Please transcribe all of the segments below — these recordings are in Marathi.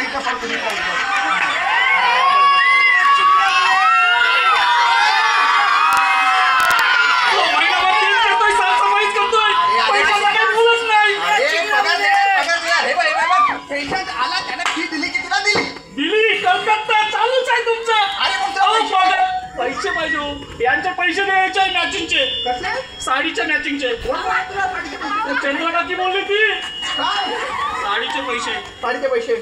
इथं पण तुम्ही पेशंट आला त्याने फी दिली की तुला दिली कलकत्ता चालूच आहे तुमचं. पैसे पाहिजे यांचे पैसे द्यायचे मॅचिंगचे. कसले? साडीच्या मॅचिंगचे. चंद्रकाची बोलली ती साडीचे पैसे. साडीचे पैसे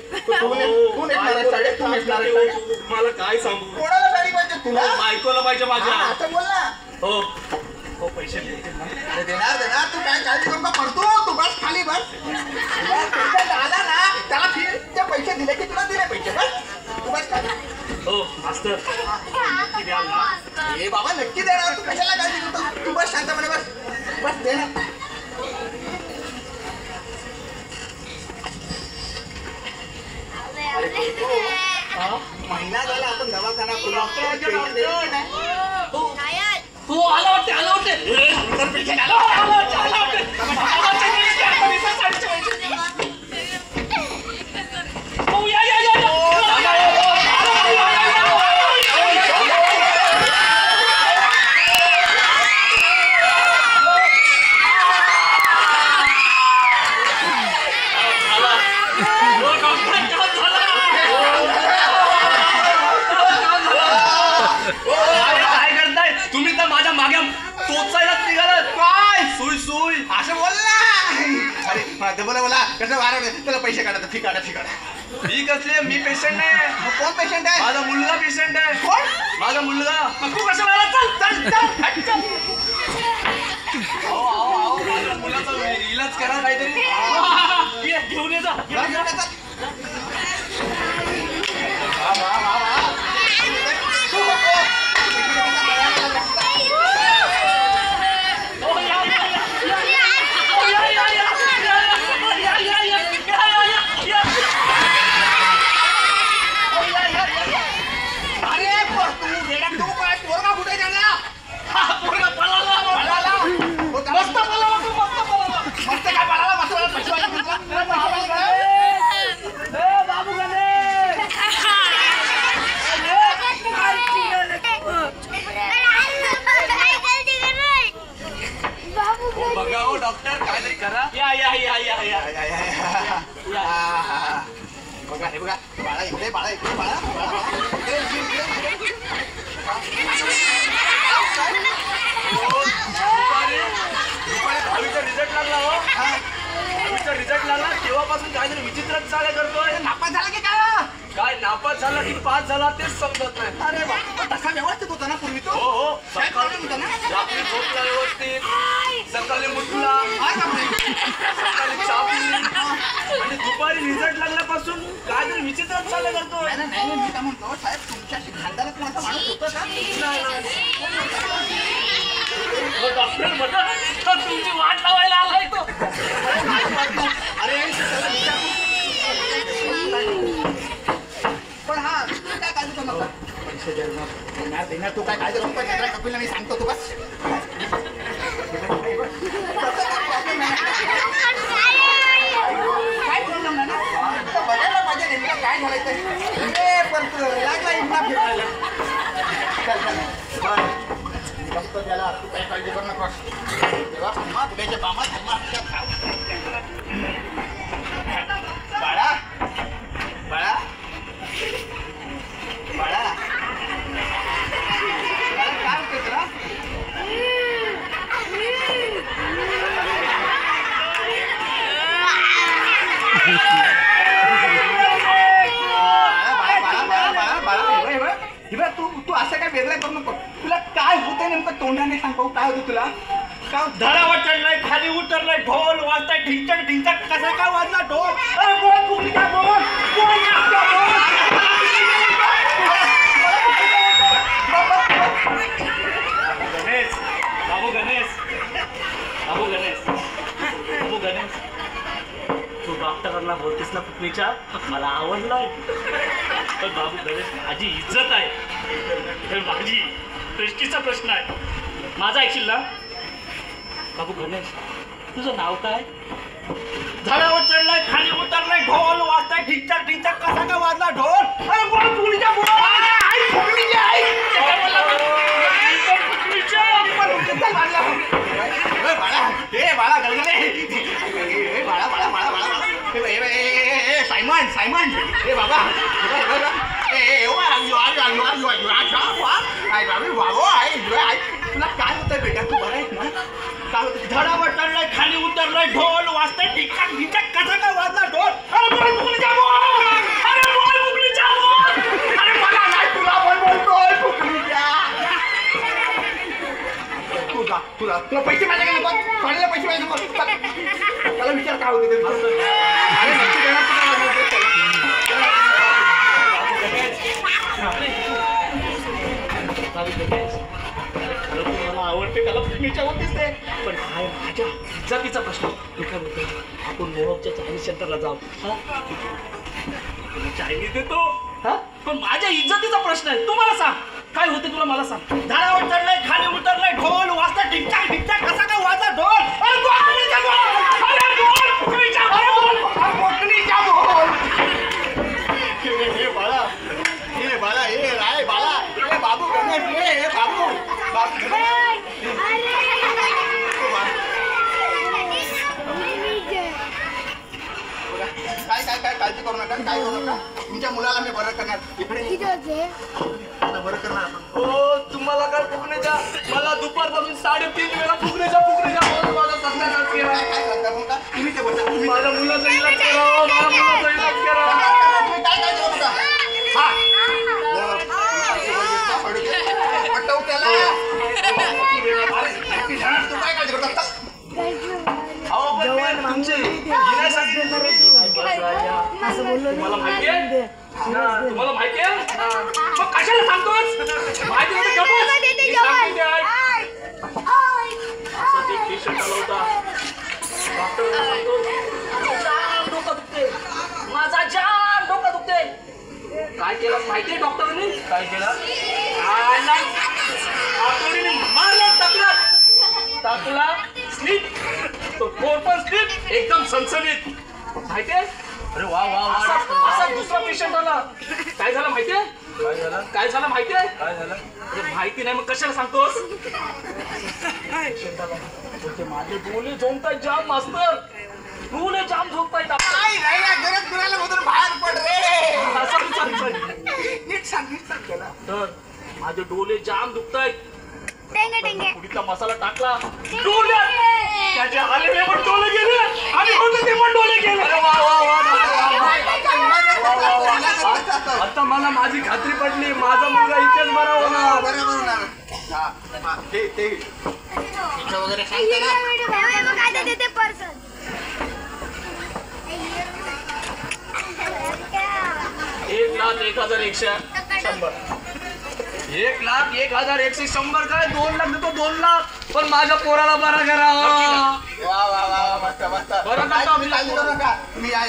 मला काय सांगू. कोणाला साडी पाहिजे तुला? बायकोला पाहिजे माझ्या. आता बोल ना. हो हो पैसे देणार देणार. तू काय काळजी करू नका पडतो. तू बस खाली बस. पेशंट आला ना त्याला फीचे पैसे दिले की तुला दिले पैसे. बस तू बस खाली. हो मास्तर नक्की द्याल ना? ए बाबा नक्की देणार. तू कशाला काळजी करतो. तू बस शांतपणे बस. बस दे ना. महिना झाला आपण दवाखाना हो आला वाटते आला वाटते. बोला कसं वारवलं त्याला पैसे काढा. फी काढा. फी काढा. मी कसले? मी पेशंट आहे. कोण पेशंट आहे? माझा मुलगा पेशंट आहे. कोण? माझा मुलगा. मग तू कशाला आला? चल चल चल. माझ्या मुलाचा इलाज करा काहीतरी. घेऊन ये जा. डॉक्टर काहीतरी करा. या या या या या बघा हे बघा. बाळा इकडे बाळा इकडे बाळा. दहावीचा रिझल्ट लागला. हो दहावीचा रिझल्ट लागला तेव्हापासून काहीतरी विचित्र चाले करतोय. नापास झाला की काय? काय नापास झाला की पास झाला तेच समजत नाही. अरे बाबा तसा व्यवस्थित होता ना पूर्वी तो. हो हो काय प्रॉब्लेम होता ना? रात्री झोपला व्यवस्थित. सकाळी उठला. सकाळी चहा पिली आणि दुपारी रिझल्ट लागल्यापासून काहीतरी विचित्र चाले करतोय. नाही मी काय म्हणतो साहेब तुमच्या खानदारात कोणता माणूस होता का? डॉक्टर म्हणत तुमची वाट लावायला आलाय तो. अरे पण हा तू काय काळजी करू नका. पैसे देणार तू काय काळजी करू नका. कपिलला मी सांगतो. तू बस. काय प्रॉब्लेम नाही ना. बघायला पाहिजे नेमकं काय झालंय ते. पण लागला इथला फिरायला. बघतो त्याला. तू काय काळजी करू नका. तेव्हा पुण्याच्या बामात बाळा बाळा बाळा काय होते तुला? तू असं काय वेगळं करू नको. तुला काय होतंय नेमकं तोंडाने सांग पाहू. काय होतं तुला? का धडावर चढलाय खाली उतरलाय ढोल वाजताय ढिंचक ढिंचक. कसा काय वाजला ढोल? बोल कुठली काय बोल. गणेश बाबू गणेश बाबू गणेश बाबू गणेश तू डॉक्टरांना बोलतेस ना पुतणीच्या. मला आवडलंय. पण बाबू गणेश माझी इज्जत आहे. हे माझी प्रेस्टिजचा प्रश्न आहे. माझा ऐकशील ना बाबू गणेश? तुझं नाव काय? झाडावर चढलाय खाली उतरलाय ढोल वाजताय ढिंचक ढिंचक. कसा का सायमन सायमन ए बाबा तुला काय होतंय बेटा तू बरं आहेस ना काय होतं धडावर चढलाय खाली उतरलाय ढोल वाजताय ठिकाण ठिकाण कसा काय वाजला ढोल अरे बोल फुकणीचा बोल अरे बोल फुकणीचा बोल अरे मला नाही तुला पण बोलतोय फुकणीच्या तुला पैसे माझ्याकडे नको सोन्याला पैसे पाहिजे नको त्याला विचार काय होते अरे नक्की देणार मला आवडते त्याला फुकणीच्या होतीच ते पण काय माझ्या इज्जतीचा प्रश्न मी काय बोलतो आपण मोहकच्या चायनीज सेंटरला जाऊ चायनीज देतो हा पण माझ्या इज्जतीचा प्रश्न आहे तू मला सांग काय होते तुला मला सांग झाडावर चढलाय खाली उतरलाय ढोल वाजता टिकटाक टिकटाक कसा काय वाजला ढोल अरे फुकणीचा बोल अरे बोल फुकणीचा बोल फुकणीचा बोल हे बाळा हे राय बाळा हे बाबू गणेश हे बाबू काय काळजी करू नका काय करू नका तुमच्या मुलाला मी बरं करणार इकडे बरं करणार आपण हो तुम्हाला काय फुकण्याच्या मला दुपारपासून 3.5 वेळा फुकण्याच्या माझा सत्यानाश केला तुम्ही ते बोलता माझ्या मुलाचा इलाज करा माझ्या मुलाचा इलाज करा काय करू नका हा पटव त्याला तू काय काळजी करता तुम्हाला माहिती आहे तुम्हाला माहिती आहे मग कशाला सांगतोस माहिती पेशंट आला होता डॉक्टर डोकं दुखते माझा जाम डोकं दुखते काय केलं माहितीये डॉक्टरांनी काय केलं मारला टाकला स्लीप तो 4 पण स्लीप एकदम सनसनीत माहितीये अरे वा वा असा दुसरा पेशंट आला काय झालं माहितीये काय झालं माहितीये अरे माहिती नाही मग कशाला सांगतोस पेशंट आला बोलते माझे डोळे झोंबतायत जाम मास्तर डोळे जाम झोंबतायत बाहेर पड रे नीट सांग त्याला तर माझे डोळे जाम दुखतायत पुडीचा मसाला टाकला डोल्यात त्याचे आलेले पण डोळे गेले आणि होते ते पण डोळे गेले आता मला माझी खात्री पडली माझा मुलगा इथेच बरा होणार वगैरे सांगते ना एक लाख 1,100 1,01,100 काय 2 लाख देतो 2 लाख पण माझ्या पोराला बरा करा बरं काळजी करू नका तुम्ही या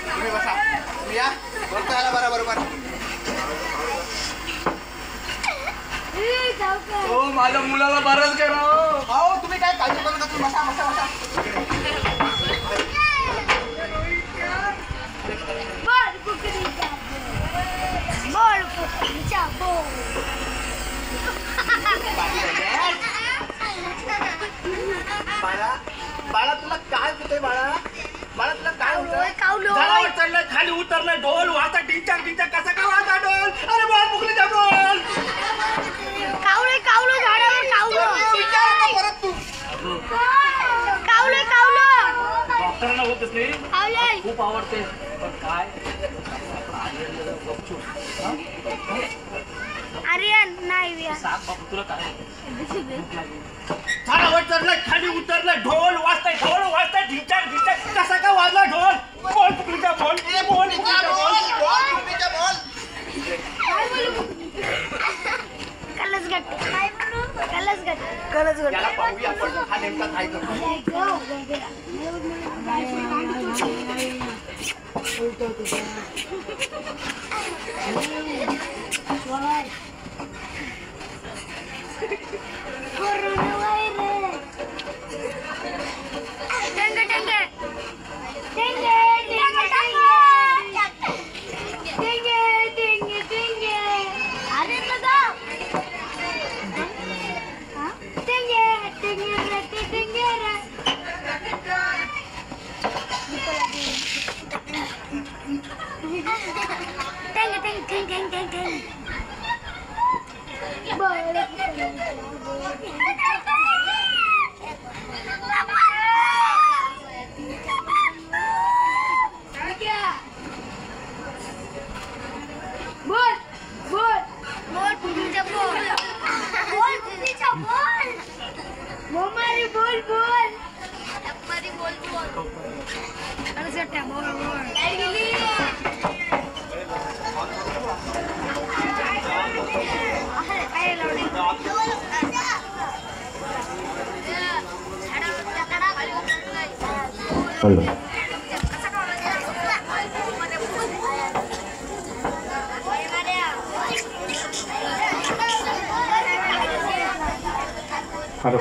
तुम्ही बसा तुम्ही या बोलतो याला बरोबर हो माझ्या मुलाला बरंच करा हो तुम्ही काय काळजी करू नका तुम्ही बसा बाळा तुला काय होतंय बाळा तुला काय होतंय झाडावर चढलाय खाली उतरलाय ढोल वाजता टिंचाक कसा काय वाजता ढोल अरे बोल फुकणीचा बोल कावलं झाडावर परत तू डॉक्टरांना होतच नाही खूप आवडते पण काय आर्यन नाही सांग बाबू तुला काय झाडावर चढलाय खाली उतरलाय ढोल वाजताय ढिंचाक कसा काय वाजला ढोल बोल फुकणीचा बोल बोल त्याला पाहूया आपण हा नेमका काय करतो tang tang tang tang tang tang बोल बोल तुझे बोल तुझे बोल मोमारी बोल मोमारी बोल अरे सट्टा बोल काय गेली काय लावली हॅलो